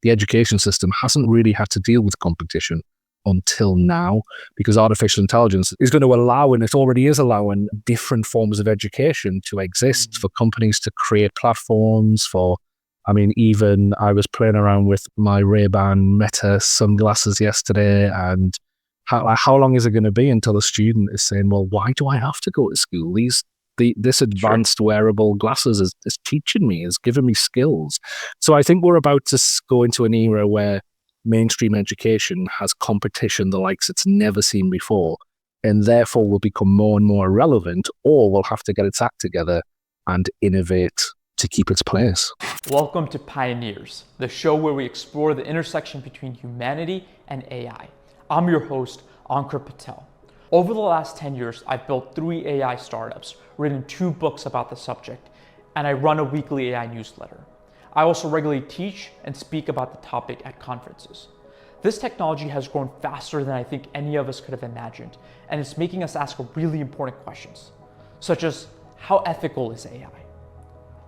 the education system hasn't really had to deal with competition until now, because artificial intelligence is going to allow, and it already is allowing, different forms of education to exist for companies to create platforms for. Even I was playing around with my Ray-Ban Meta sunglasses yesterday, and how long is it going to be until a student is saying, well, why do I have to go to school? This advanced wearable glasses is teaching me, is giving me skills. So I think we're about to go into an era where mainstream education has competition the likes it's never seen before, and therefore will become more and more relevant, or will have to get its act together and innovate to keep its place. Welcome to Pioneers, the show where we explore the intersection between humanity and AI. I'm your host, Ankur Patel. Over the last 10 years, I've built 3 AI startups, written 2 books about the subject, and I run a weekly AI newsletter. I also regularly teach and speak about the topic at conferences. This technology has grown faster than I think any of us could have imagined, and it's making us ask really important questions, such as, how ethical is AI?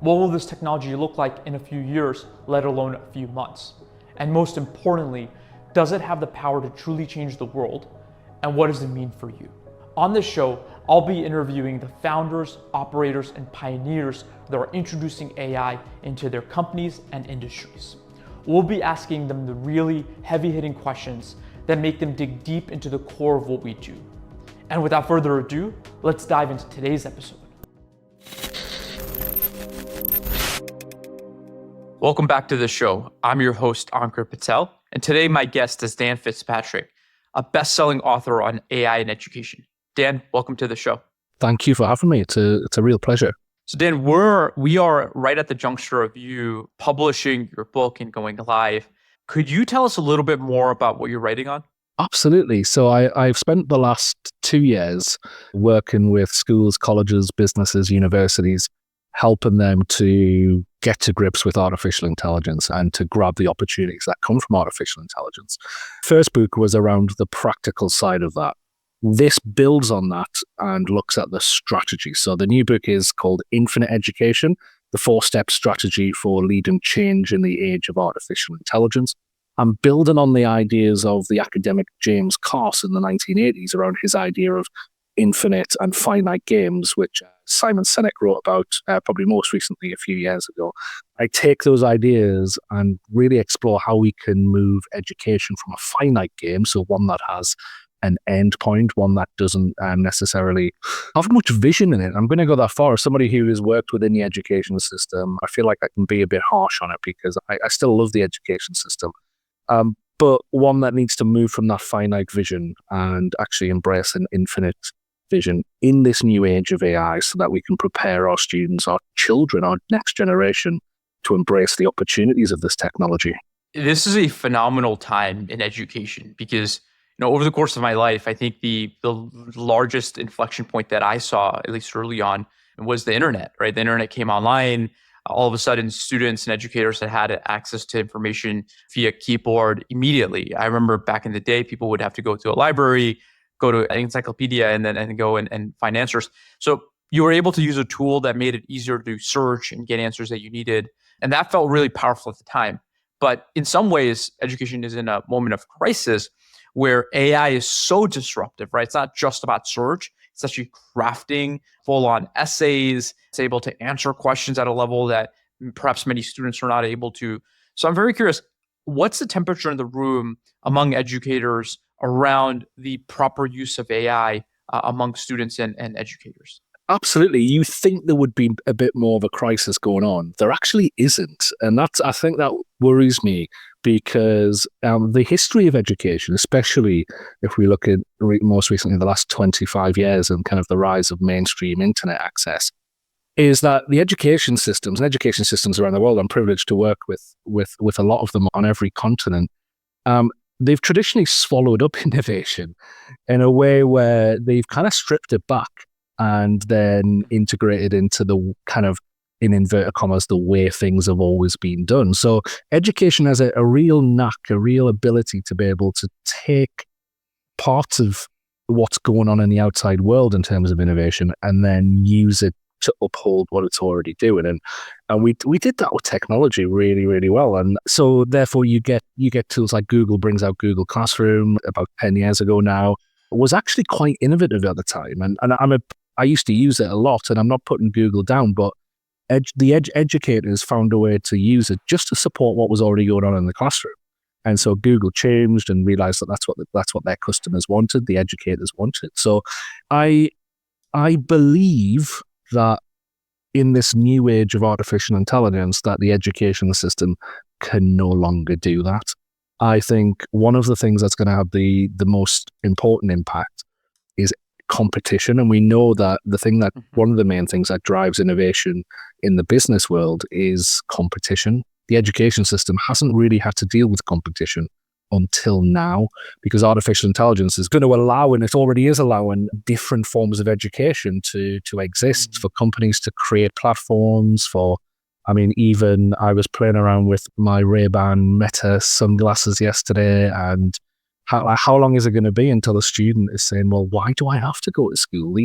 What will this technology look like in a few years, let alone a few months? And most importantly, does it have the power to truly change the world? And what does it mean for you? On this show, I'll be interviewing the founders, operators, and pioneers that are introducing AI into their companies and industries. We'll be asking them the really heavy-hitting questions that make them dig deep into the core of what we do. And without further ado, let's dive into today's episode. Welcome back to the show. I'm your host, Ankur Patel, and today my guest is Dan Fitzpatrick, a best-selling author on AI and education. Dan, welcome to the show. Thank you for having me. It's a real pleasure. So Dan, we are right at the juncture of you publishing your book and going live. Could you tell us a little bit more about what you're writing on? Absolutely. So I've spent the last 2 years working with schools, colleges, businesses, universities, helping them to get to grips with artificial intelligence and to grab the opportunities that come from artificial intelligence. First book was around the practical side of that. This builds on that and looks at the strategy. So the new book is called Infinite Education, the 4-step strategy for leading change in the age of artificial intelligence. I'm building on the ideas of the academic James Carse in the 1980s around his idea of infinite and finite games, which Simon Sinek wrote about probably most recently a few years ago. I take those ideas and really explore how we can move education from a finite game, so one that has an end point, one that doesn't necessarily have much vision in it. I'm going to go that far. As somebody who has worked within the education system, I feel like I can be a bit harsh on it because I still love the education system. But one that needs to move from that finite vision and actually embrace an infinite vision in this new age of AI so that we can prepare our students, our children, our next generation to embrace the opportunities of this technology. This is a phenomenal time in education because over the course of my life, I think the largest inflection point that I saw, at least early on, was the internet, right? The internet came online. All of a sudden, students and educators had access to information via keyboard immediately. I remember back in the day, people would have to go to a library, go to an encyclopedia, and then go and find answers. So you were able to use a tool that made it easier to search and get answers that you needed. And that felt really powerful at the time. But in some ways, education is in a moment of crisis where AI is so disruptive, right? It's not just about search. It's actually crafting full-on essays. It's able to answer questions at a level that perhaps many students are not able to. So I'm very curious, what's the temperature in the room among educators around the proper use of AI among students and educators? Absolutely. You think there would be a bit more of a crisis going on. There actually isn't. And I think that worries me because the history of education, especially if we look at most recently the last 25 years and kind of the rise of mainstream internet access, is that the education systems around the world, I'm privileged to work with a lot of them on every continent, they've traditionally swallowed up innovation in a way where they've kind of stripped it back and then integrated into the kind of, in inverted commas, the way things have always been done. So education has a real knack, a real ability to be able to take parts of what's going on in the outside world in terms of innovation and then use it to uphold what it's already doing. And we did that with technology really, really well. And so therefore you get tools like Google brings out Google Classroom about 10 years ago now. It was actually quite innovative at the time. And I used to use it a lot, and I'm not putting Google down, but the educators found a way to use it just to support what was already going on in the classroom. And so Google changed and realized that that's what their customers wanted, the educators wanted. So I believe that in this new age of artificial intelligence, that the education system can no longer do that. I think one of the things that's going to have the most important impact is competition. And we know that one of the main things that drives innovation in the business world is competition. The education system hasn't really had to deal with competition until now, because artificial intelligence is going to allow, and it already is allowing, different forms of education to exist, for companies to create platforms for. I mean, even I was playing around with my Ray-Ban Meta sunglasses yesterday, and how long is it going to be until a student is saying, well, why do I have to go to school?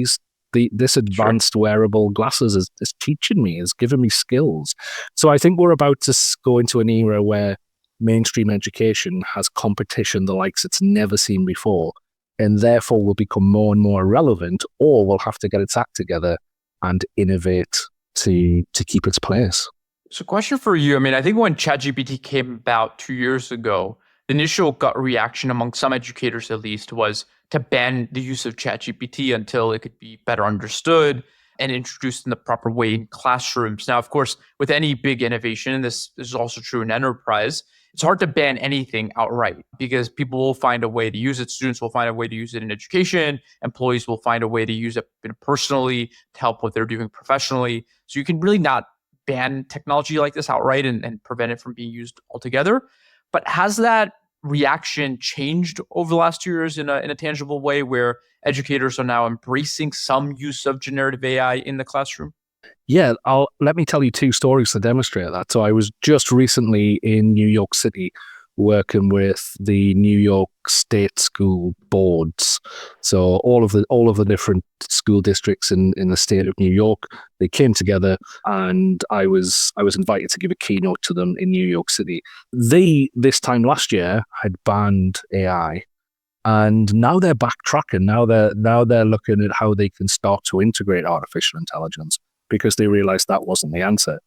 This advanced wearable glasses is teaching me, is giving me skills. So I think we're about to go into an era where mainstream education has competition the likes it's never seen before, and therefore will become more and more relevant, or will have to get its act together and innovate to keep its place. So question for you. I mean, I think when ChatGPT came about 2 years ago, the initial gut reaction among some educators at least was to ban the use of ChatGPT until it could be better understood and introduced in the proper way in classrooms. Now, of course, with any big innovation, and this is also true in enterprise, it's hard to ban anything outright because people will find a way to use it. Students will find a way to use it in education. Employees will find a way to use it personally to help what they're doing professionally. So you can really not ban technology like this outright and prevent it from being used altogether. But has that reaction changed over the last 2 years in a tangible way where educators are now embracing some use of generative AI in the classroom? Yeah, let me tell you two stories to demonstrate that. So I was just recently in New York City working with the New York State school boards. So all of the different school districts in the state of New York, they came together, and I was invited to give a keynote to them in New York City. They, this time last year, had banned AI. And now they're backtracking. Now they're looking at how they can start to integrate artificial intelligence, because they realized that wasn't the answer.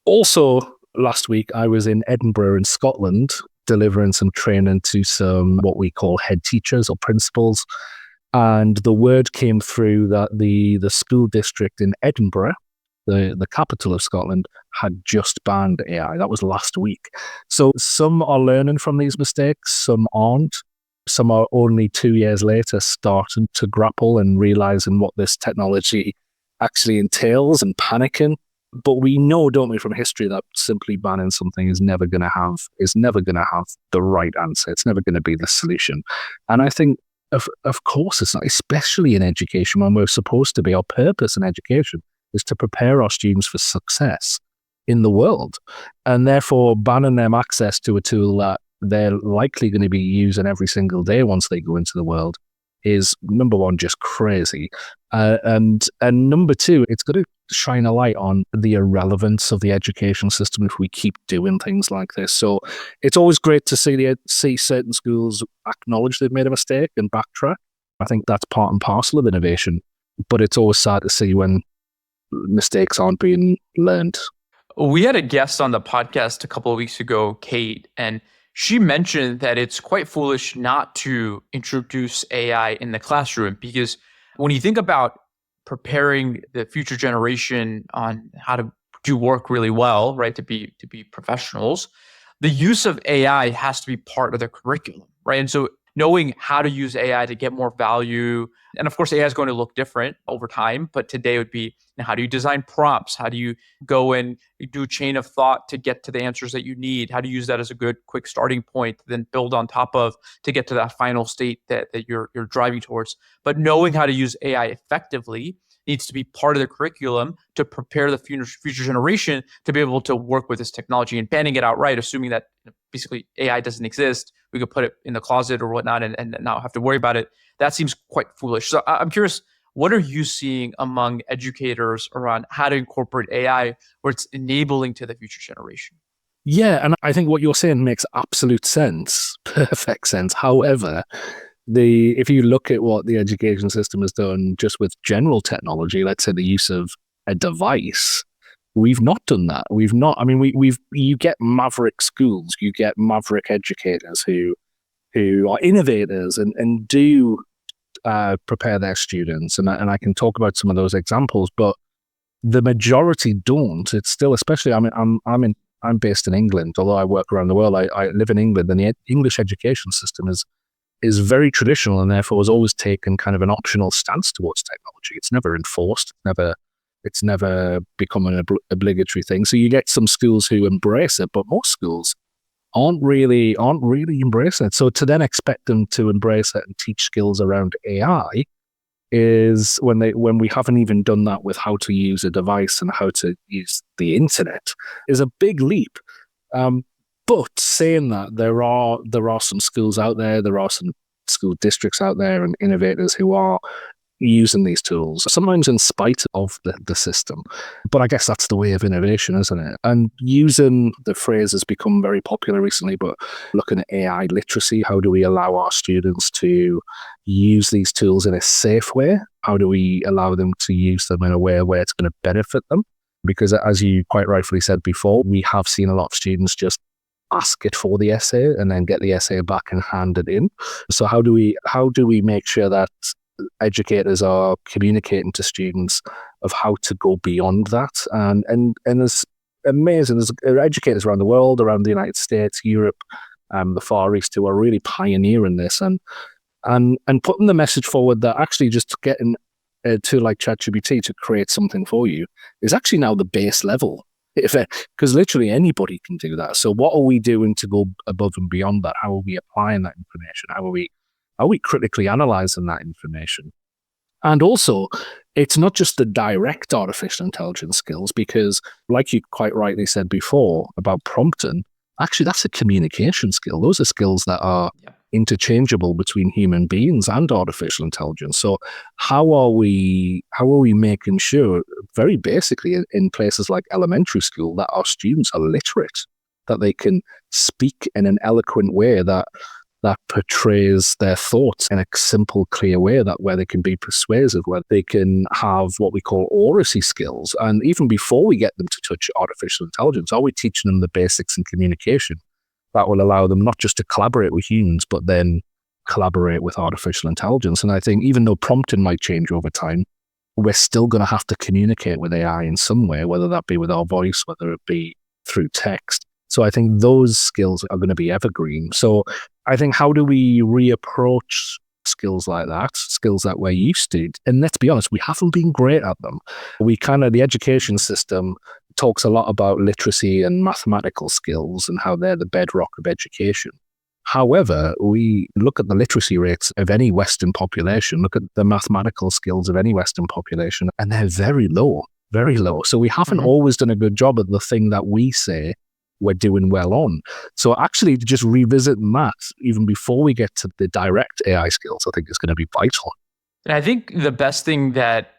Also, last week, I was in Edinburgh in Scotland delivering some training to some what we call head teachers or principals. And the word came through that the school district in Edinburgh, the capital of Scotland, had just banned AI. That was last week. So some are learning from these mistakes, some aren't. Some are only 2 years later starting to grapple and realizing what this technology actually entails and panicking. But we know, don't we, from history, that simply banning something is never going to have the right answer. It's never going to be the solution. And I think, of course, it's not, especially in education, when we're supposed to be, our purpose in education is to prepare our students for success in the world. And therefore, banning them access to a tool that they're likely going to be using every single day once they go into the world is, number one, just crazy. And number two, it's going to shine a light on the irrelevance of the education system if we keep doing things like this. So it's always great to see certain schools acknowledge they've made a mistake and backtrack. I think that's part and parcel of innovation. But it's always sad to see when mistakes aren't being learned. We had a guest on the podcast a couple of weeks ago, Kate, and she mentioned that it's quite foolish not to introduce AI in the classroom, because when you think about preparing the future generation on how to do work really well, right, to be professionals, the use of AI has to be part of the curriculum, right? And so knowing how to use AI to get more value, and of course AI is going to look different over time, but today would be, how do you design prompts? How do you go and do a chain of thought to get to the answers that you need? How do you use that as a good quick starting point to then build on top of to get to that final state that you're driving towards? But knowing how to use AI effectively needs to be part of the curriculum to prepare the future generation to be able to work with this technology. And banning it outright, assuming that basically AI doesn't exist, we could put it in the closet or whatnot and not have to worry about it, that seems quite foolish. So I'm curious, What are you seeing among educators around how to incorporate AI where it's enabling to the future generation? Yeah, and I think what you're saying makes absolute sense, perfect sense. However, if you look at what the education system has done just with general technology, let's say the use of a device, we've not done that. We've not. I mean, you get maverick schools, you get maverick educators who are innovators and do prepare their students, and I can talk about some of those examples, but the majority don't. It's still, especially. I mean, I'm based in England, although I work around the world. I live in England, and the English education system is very traditional, and therefore has always taken kind of an optional stance towards technology. It's never enforced. It's never become an obligatory thing. So you get some schools who embrace it, but most schools aren't really embracing it. So to then expect them to embrace it and teach skills around AI is when we haven't even done that with how to use a device and how to use the internet is a big leap. But saying that, there are some schools out there are some school districts out there and innovators who are using these tools, sometimes in spite of the system. But I guess that's the way of innovation, isn't it? And using the phrase has become very popular recently, but looking at AI literacy, how do we allow our students to use these tools in a safe way? How do we allow them to use them in a way where it's going to benefit them? Because as you quite rightfully said before, we have seen a lot of students just ask it for the essay and then get the essay back and hand it in. So how do we make sure that educators are communicating to students of how to go beyond that? And there's amazing, there's educators around the world, around the United States, Europe, the Far East, who are really pioneering this and putting the message forward that actually just getting a tool like ChatGPT to create something for you is actually now the base level. Because literally anybody can do that. So what are we doing to go above and beyond that? How are we applying that information? How are we critically analyzing that information? And also, it's not just the direct artificial intelligence skills, because like you quite rightly said before about prompting, actually that's a communication skill. Those are skills that are interchangeable between human beings and artificial intelligence. So how are we making sure, very basically in places like elementary school, that our students are literate, that they can speak in an eloquent way that portrays their thoughts in a simple, clear way, that where they can be persuasive, where they can have what we call oracy skills. And even before we get them to touch artificial intelligence, are we teaching them the basics in communication that will allow them not just to collaborate with humans, but then collaborate with artificial intelligence? And I think even though prompting might change over time, we're still going to have to communicate with AI in some way, whether that be with our voice, whether it be through text. So I think those skills are going to be evergreen. So I think, how do we reapproach skills like that, skills that we're used to? And let's be honest, we haven't been great at them. The education system talks a lot about literacy and mathematical skills and how they're the bedrock of education. However, we look at the literacy rates of any Western population, look at the mathematical skills of any Western population, and they're very low, very low. So we haven't always done a good job at the thing that we say we're doing well on. So actually just revisiting that even before we get to the direct AI skills, I think is going to be vital. And I think the best thing that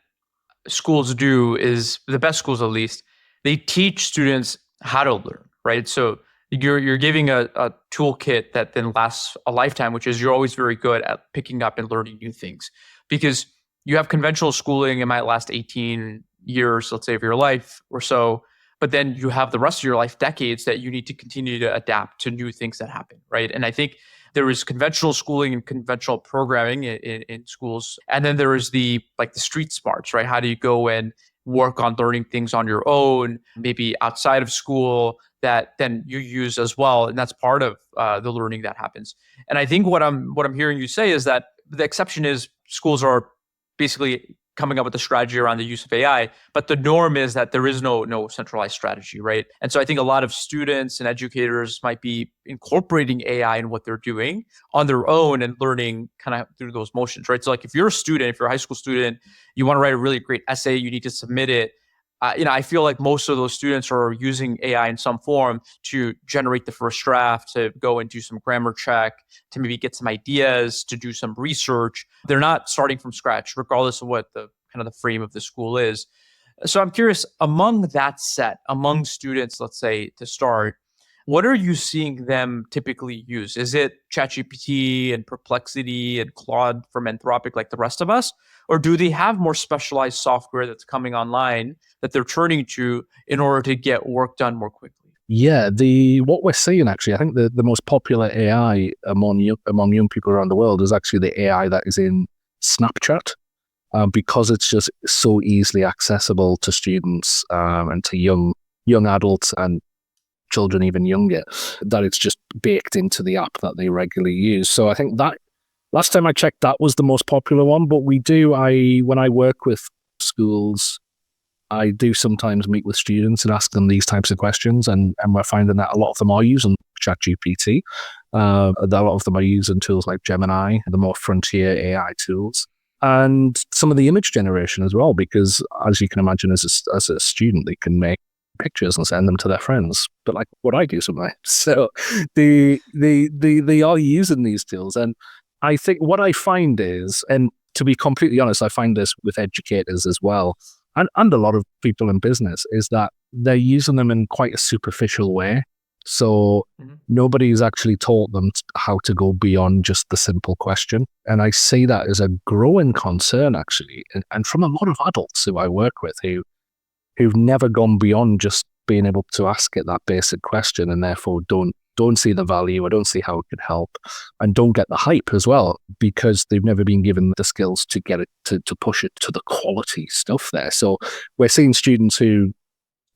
schools do is, the best schools at least, they teach students how to learn, right? So you're giving a toolkit that then lasts a lifetime, which is you're always very good at picking up and learning new things. Because you have conventional schooling, it might last 18 years, let's say, of your life or so. But then you have the rest of your life, decades, that you need to continue to adapt to new things that happen, right? And I think there is conventional schooling and conventional programming in schools, and then there is the street smarts, right? How do you go and work on learning things on your own, maybe outside of school, that then you use as well, and that's part of the learning that happens. And I think what I'm hearing you say is that the exception is schools are basically coming up with a strategy around the use of AI, but the norm is that there is no centralized strategy, right? And so I think a lot of students and educators might be incorporating AI in what they're doing on their own and learning kind of through those motions, right? So like if you're a high school student, you want to write a really great essay, you need to submit it. I feel like most of those students are using AI in some form to generate the first draft, to go and do some grammar check, to maybe get some ideas, to do some research. They're not starting from scratch, regardless of what the kind of the frame of the school is. So I'm curious, among that set, among students, let's say to start, what are you seeing them typically use? Is it ChatGPT and Perplexity and Claude from Anthropic like the rest of us? Or do they have more specialized software that's coming online that they're turning to in order to get work done more quickly? Yeah, what we're seeing actually, I think the most popular AI among young people around the world is actually the AI that is in Snapchat, because it's just so easily accessible to students and to young adults and children even younger, that it's just baked into the app that they regularly use. So I think that last time I checked, that was the most popular one. But when I work with schools, I do sometimes meet with students and ask them these types of questions, and we're finding that a lot of them are using ChatGPT. A lot of them are using tools like Gemini, the more frontier AI tools, and some of the image generation as well, because as you can imagine, as a student, they can make pictures and send them to their friends, but like what I do sometimes. So they are using these tools, and I think what I find is, and to be completely honest, I find this with educators as well, and a lot of people in business, is that they're using them in quite a superficial way. So nobody's actually taught them how to go beyond just the simple question. And I see that as a growing concern, actually, and from a lot of adults who I work with who've never gone beyond just being able to ask it that basic question, and therefore don't see the value, or don't see how it could help, and don't get the hype as well, because they've never been given the skills to get it to push it to the quality stuff there. So we're seeing students who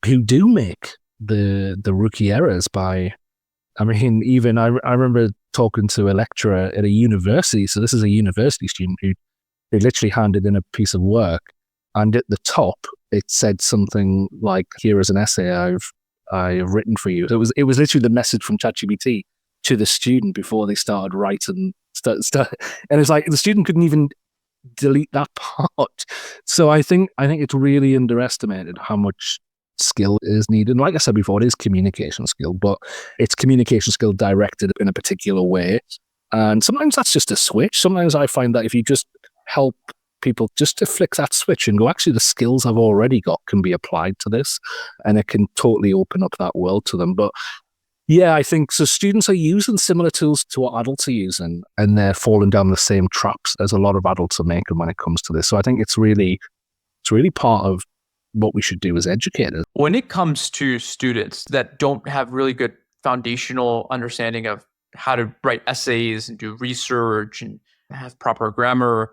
do make the rookie errors by, I mean, even I remember talking to a lecturer at a university. So this is a university student who literally handed in a piece of work, and at the top it said something like, "Here is an essay I've written for you." It was literally the message from ChatGPT to the student before they started writing. And it's like the student couldn't even delete that part. So I think it's really underestimated how much skill is needed. And like I said before, it is communication skill, but it's communication skill directed in a particular way. And sometimes that's just a switch. Sometimes I find that if you just help people just to flick that switch and go, actually, the skills I've already got can be applied to this, and it can totally open up that world to them. But yeah, I think so. Students are using similar tools to what adults are using, and they're falling down the same traps as a lot of adults are making when it comes to this. So I think it's really part of what we should do as educators. When it comes to students that don't have really good foundational understanding of how to write essays and do research and have proper grammar,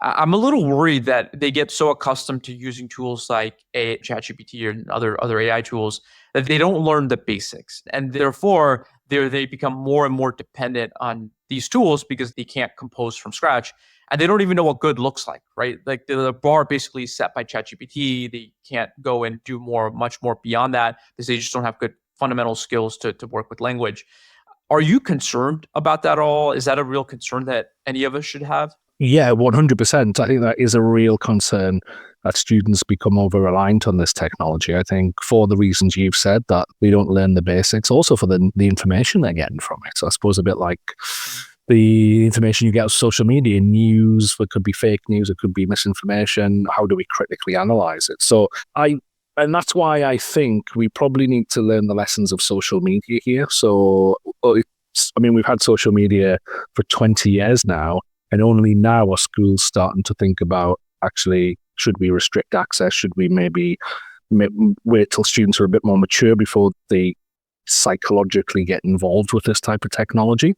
I'm a little worried that they get so accustomed to using tools like ChatGPT and other AI tools that they don't learn the basics, and therefore they become more and more dependent on these tools because they can't compose from scratch, and they don't even know what good looks like, right? Like the bar basically is set by ChatGPT. They can't go and do much more beyond that because they just don't have good fundamental skills to work with language. Are you concerned about that at all? Is that a real concern that any of us should have? Yeah, 100%. I think that is a real concern, that students become over-reliant on this technology. I think for the reasons you've said, that they don't learn the basics, also for the information they're getting from it. So I suppose a bit like the information you get on social media, news, it could be fake news, it could be misinformation. How do we critically analyze it? And that's why I think we probably need to learn the lessons of social media here. So, we've had social media for 20 years now, and only now are schools starting to think about, actually, should we restrict access? Should we maybe wait till students are a bit more mature before they psychologically get involved with this type of technology?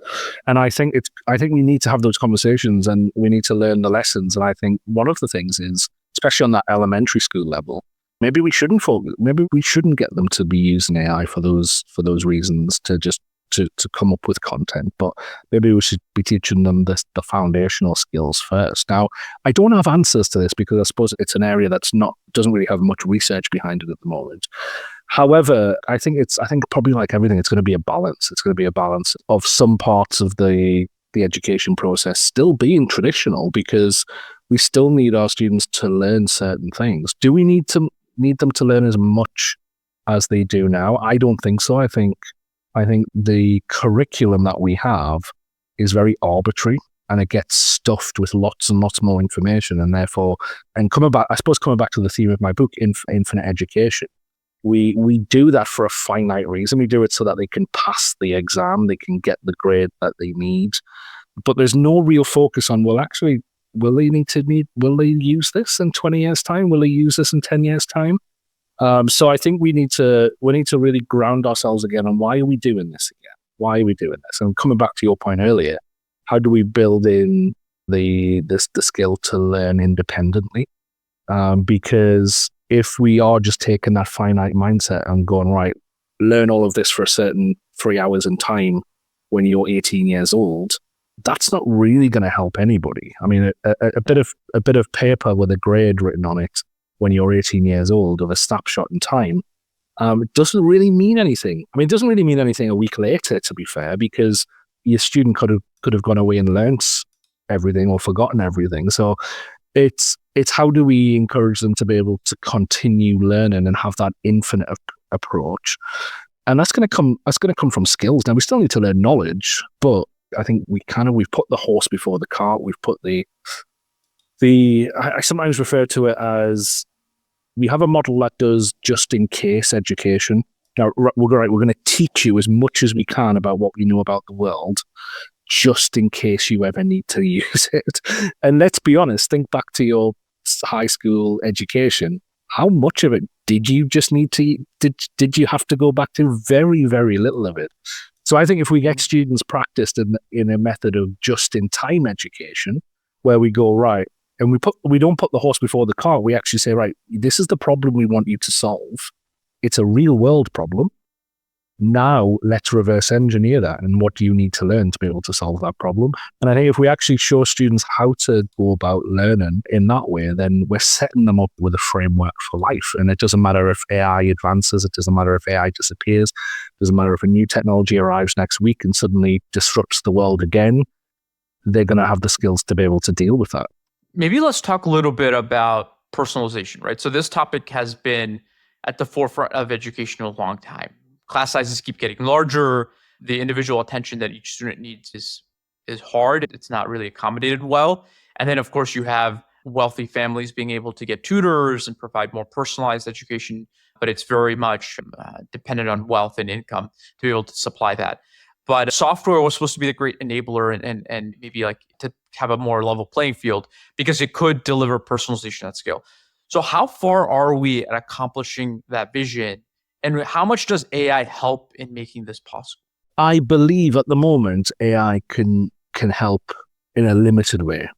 And I think we need to have those conversations, and we need to learn the lessons. And I think one of the things is, especially on that elementary school level, maybe we shouldn't get them to be using AI for those reasons, to just to come up with content, but maybe we should be teaching them the foundational skills first. Now, I don't have answers to this because I suppose it's an area doesn't really have much research behind it at the moment. However, I think probably like everything, it's going to be a balance. It's going to be a balance of some parts of the education process still being traditional, because we still need our students to learn certain things. Do we need to need them to learn as much as they do now? I don't think so. I think the curriculum that we have is very arbitrary, and it gets stuffed with lots and lots more information. And therefore, coming back to the theme of my book, Infinite Education, we do that for a finite reason. We do it so that they can pass the exam, they can get the grade that they need. But there's no real focus on, will they use this in 20 years' time? Will they use this in 10 years' time? So I think we need to really ground ourselves again on, why are we doing this again? Why are we doing this? And coming back to your point earlier, how do we build in the skill to learn independently? Because if we are just taking that finite mindset and going, right, learn all of this for a certain 3 hours in time when you're 18 years old, that's not really going to help anybody. I mean, a bit of paper with a grade written on it when you're 18 years old of a snapshot in time, it doesn't really mean anything. I mean, it doesn't really mean anything a week later, to be fair, because your student could have gone away and learnt everything or forgotten everything. So it's how do we encourage them to be able to continue learning and have that infinite approach? And that's going to come from skills. Now, we still need to learn knowledge, but I think we've put the horse before the cart. We've put I sometimes refer to it as, we have a model that does just in case education. Now, we're going to teach you as much as we can about what we know about the world, just in case you ever need to use it. And let's be honest, think back to your high school education. How much of it did you just need to, did you have to go back to? Very, very little of it. So I think if we get students practiced in a method of just-in-time education, where we go, right, and we don't put the horse before the cart, we actually say, right, this is the problem we want you to solve. It's a real-world problem. Now let's reverse engineer that, and what do you need to learn to be able to solve that problem? And I think if we actually show students how to go about learning in that way, then we're setting them up with a framework for life. And it doesn't matter if AI advances, it doesn't matter if AI disappears, it doesn't matter if a new technology arrives next week and suddenly disrupts the world again, they're going to have the skills to be able to deal with that. Maybe let's talk a little bit about personalization, right? So this topic has been at the forefront of education a long time. Class sizes keep getting larger. The individual attention that each student needs is hard. It's not really accommodated well. And then, of course, you have wealthy families being able to get tutors and provide more personalized education, but it's very much dependent on wealth and income to be able to supply that. But software was supposed to be the great enabler and maybe like to have a more level playing field, because it could deliver personalization at scale. So how far are we at accomplishing that vision? And how much does AI help in making this possible? I believe at the moment AI can help in a limited way.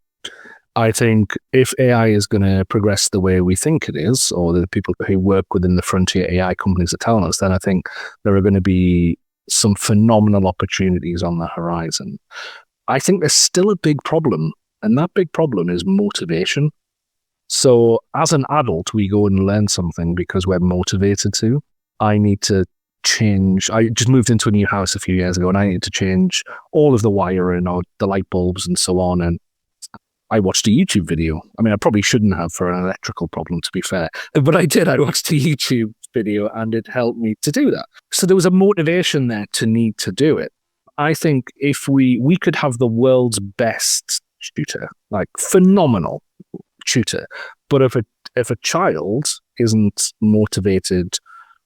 I think if AI is going to progress the way we think it is, or the people who work within the frontier AI companies are telling us, then I think there are going to be some phenomenal opportunities on the horizon. I think there's still a big problem, and that big problem is motivation. So as an adult, we go and learn something because we're motivated to. I need to change. I just moved into a new house a few years ago, and I need to change all of the wiring or the light bulbs and so on. And I watched a YouTube video. I mean, I probably shouldn't have for an electrical problem, to be fair, but I did. I watched a YouTube video and it helped me to do that. So there was a motivation there to need to do it. I think if we could have the world's best tutor, like phenomenal tutor, but if a child isn't motivated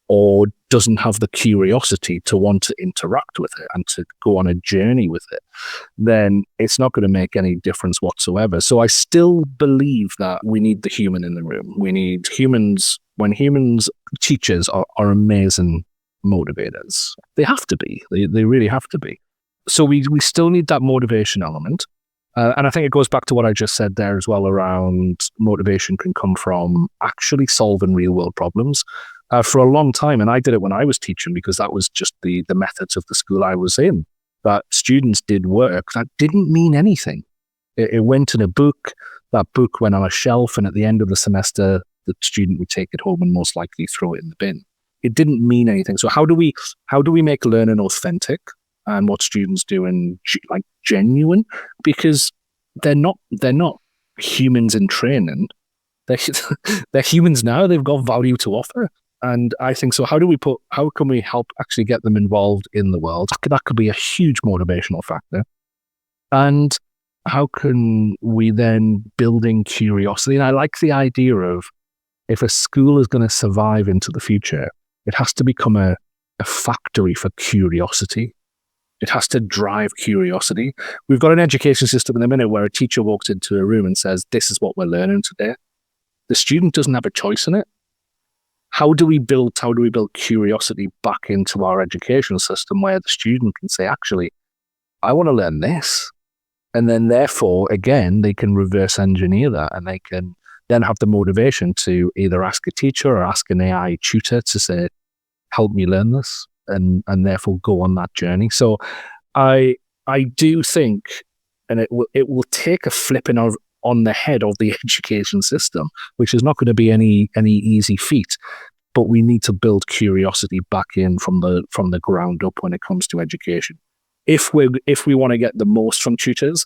or doesn't have the curiosity to want to interact with it and to go on a journey with it, then it's not going to make any difference whatsoever. So I still believe that we need the human in the room. We need humans. When teachers are amazing motivators. They have to be. They really have to be. So we still need that motivation element. And I think it goes back to what I just said there as well around motivation can come from actually solving real world problems. For a long time, and I did it when I was teaching because that was just the methods of the school I was in, that students did work that didn't mean anything. It went in a book, that book went on a shelf, and at the end of the semester, the student would take it home and most likely throw it in the bin. It didn't mean anything. So how do we make learning authentic and what students do and like genuine? Because they're not humans in training. They're, they're humans now. They've got value to offer. And I think so. How can we help actually get them involved in the world? That could be a huge motivational factor. And how can we then build in curiosity? And I like the idea of, if a school is going to survive into the future, it has to become a factory for curiosity. It has to drive curiosity. We've got an education system in a minute where a teacher walks into a room and says, this is what we're learning today. The student doesn't have a choice in it. How do we build curiosity back into our education system where the student can say, actually, I want to learn this. And then therefore, again, they can reverse engineer that, and they can then have the motivation to either ask a teacher or ask an AI tutor to say, help me learn this, and therefore go on that journey. So I do think, and it will take a flipping on the head of the education system, which is not going to be any easy feat. But we need to build curiosity back in from the ground up when it comes to education. If we want to get the most from tutors,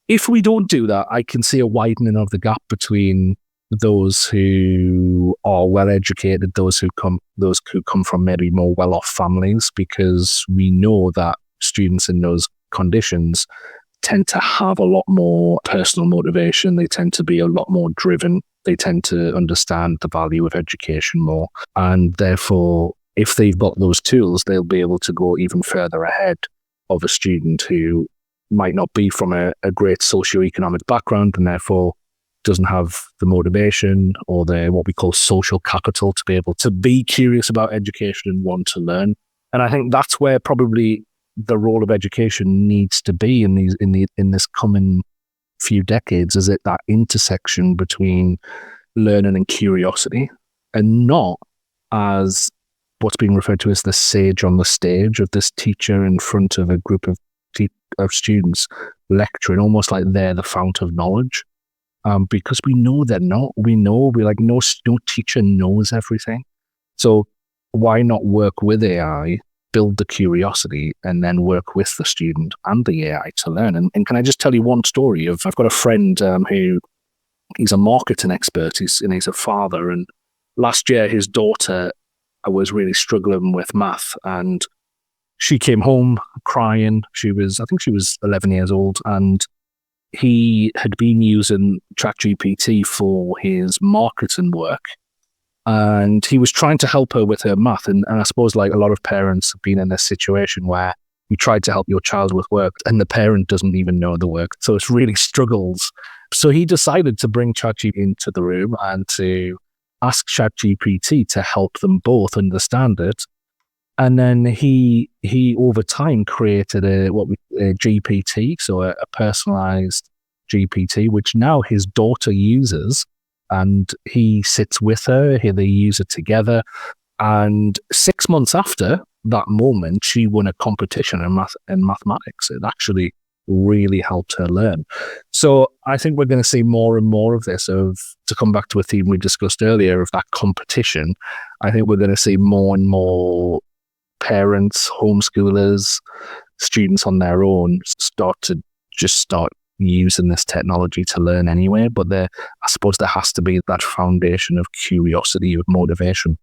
if we don't do that, I can see a widening of the gap between those who are well educated, those who come from maybe more well off families, because we know that students in those conditions tend to have a lot more personal motivation. They tend to be a lot more driven. They tend to understand the value of education more. And therefore, if they've got those tools, they'll be able to go even further ahead of a student who might not be from a great socioeconomic background and therefore doesn't have the motivation or the what we call social capital to be able to be curious about education and want to learn. And I think that's where probably the role of education needs to be in this coming few decades, is it that intersection between learning and curiosity, and not as what's being referred to as the sage on the stage of this teacher in front of a group of students lecturing, almost like they're the fount of knowledge. Because we know they're not. No teacher knows everything. So why not work with AI, build the curiosity, and then work with the student and the AI to learn? And can I just tell you one story I've got a friend who, he's a marketing expert, he's a father, and last year his daughter was really struggling with math, and she came home crying. I think she was 11 years old, and he had been using ChatGPT for his marketing work, and he was trying to help her with her math. And I suppose, like a lot of parents have been in this situation where you tried to help your child with work and the parent doesn't even know the work. So it's really struggles. So he decided to bring ChatGPT into the room and to ask ChatGPT to help them both understand it. And then he over time created a GPT, so a personalized GPT, which now his daughter uses, and he sits with her. They use it together. And 6 months after that moment, she won a competition in mathematics. It actually really helped her learn. So I think we're going to see more and more of this, to come back to a theme we discussed earlier, of that competition. I think we're going to see more and more parents, homeschoolers, students on their own start using this technology to learn anyway. But I suppose there has to be that foundation of curiosity, of motivation.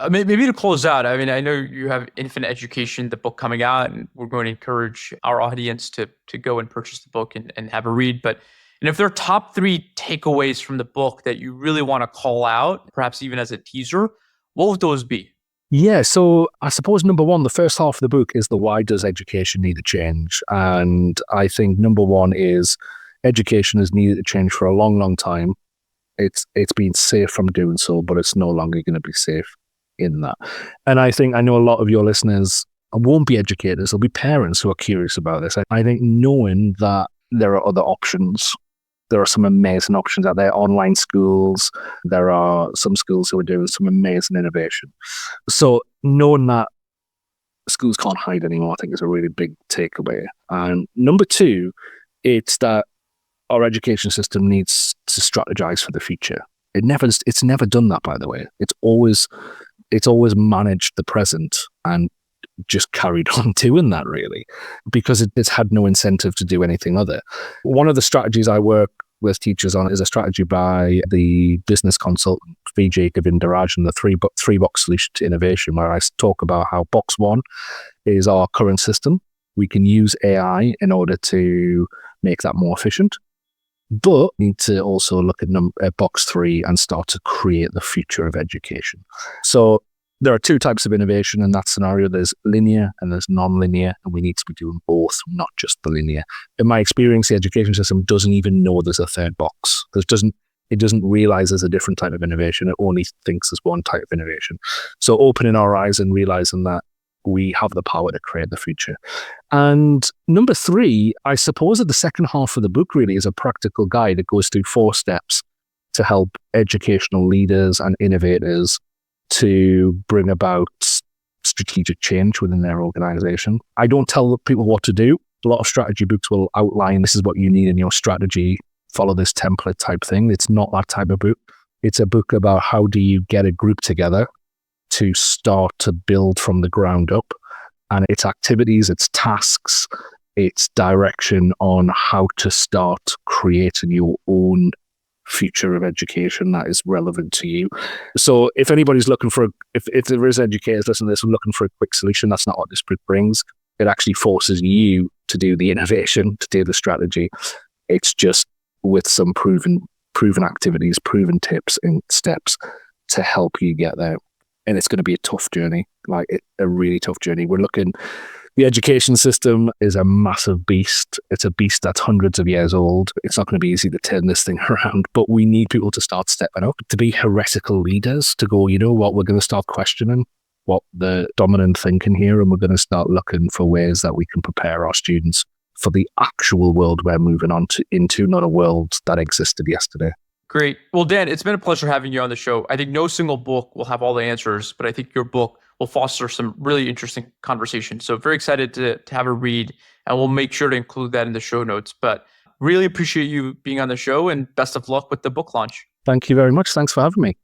Maybe to close out, I mean, I know you have Infinite Education, the book coming out, and we're going to encourage our audience to go and purchase the book and have a read. But if there are top 3 takeaways from the book that you really want to call out, perhaps even as a teaser, what would those be? Yeah, so I suppose number one, the first half of the book is the why does education need a change? And I think number one is education has needed to change for a long, long time. It's been safe from doing so, but it's no longer going to be safe in that. And I know a lot of your listeners won't be educators, they'll be parents who are curious about this. I think knowing that there are other options, there are some amazing options out there, online schools, there are some schools who are doing some amazing innovation. So knowing that schools can't hide anymore, I think is a really big takeaway. And number 2, it's that our education system needs to strategize for the future. It's never done that, by the way. It's always managed the present and just carried on doing that, really, because it's had no incentive to do anything other. One of the strategies I work with teachers on is a strategy by the business consultant Vijay Govindaraj and the three-box solution to innovation, where I talk about how box one is our current system. We can use AI in order to make that more efficient, but we need to also look at box three and start to create the future of education. So there are two types of innovation in that scenario. There's linear and there's non-linear, and we need to be doing both, not just the linear. In my experience, the education system doesn't even know there's a third box. It doesn't realize there's a different type of innovation. It only thinks there's one type of innovation. So opening our eyes and realizing that we have the power to create the future. And number three, I suppose that the second half of the book really is a practical guide. It goes through 4 steps to help educational leaders and innovators to bring about strategic change within their organization. I don't tell people what to do. A lot of strategy books will outline, this is what you need in your strategy, follow this template type thing. It's not that type of book. It's a book about how do you get a group together to start to build from the ground up. And its activities, its tasks, its direction on how to start creating your own future of education that is relevant to you. So if anybody's looking for, if there is educators listening to this and looking for a quick solution, that's not what this book brings. It actually forces you to do the innovation, to do the strategy. It's just with some proven activities, proven tips and steps to help you get there. And it's going to be a tough journey, a really tough journey. The education system is a massive beast. It's a beast that's hundreds of years old. It's not going to be easy to turn this thing around, but we need people to start stepping up, to be heretical leaders, to go, you know what, we're going to start questioning what the dominant thinking here, and we're going to start looking for ways that we can prepare our students for the actual world we're moving on into, not a world that existed yesterday. Great. Well, Dan, it's been a pleasure having you on the show. I think no single book will have all the answers, but I think your book will foster some really interesting conversations. So very excited to have a read, and we'll make sure to include that in the show notes. But really appreciate you being on the show, and best of luck with the book launch. Thank you very much. Thanks for having me.